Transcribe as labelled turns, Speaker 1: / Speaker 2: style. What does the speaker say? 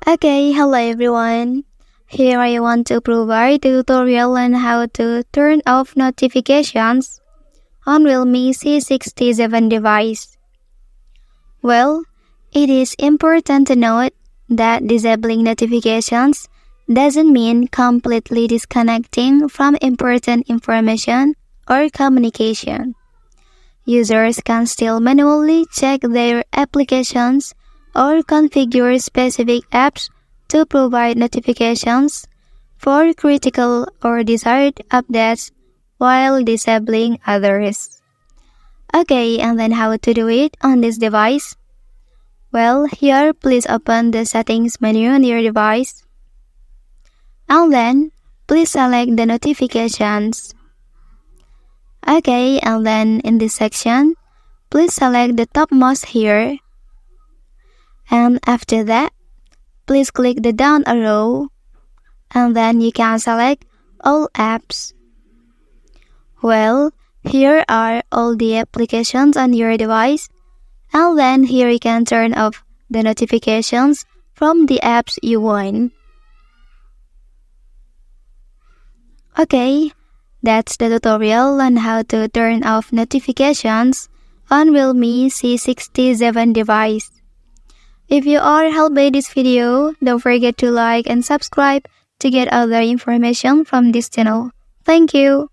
Speaker 1: Okay, hello everyone. Here I want to provide a tutorial on how to turn off notifications on Realme C67 device. Well, it is important to note that disabling notifications doesn't mean completely disconnecting from important information or communication. Users can still manually check their applications or configure specific apps to provide notifications for critical or desired updates while disabling others. Okay, and then how to do it on this device? Well, here please open the settings menu on your device. And then please select the notifications. Okay, and then in this section, please select the topmost here. And after that, please click the down arrow. And then you can select all apps. Well, here are all the applications on your device. And then here you can turn off the notifications from the apps you want. Okay, that's the tutorial on how to turn off notifications on Realme C67 device. If you are helped by this video, don't forget to like and subscribe to get other information from this channel. Thank you.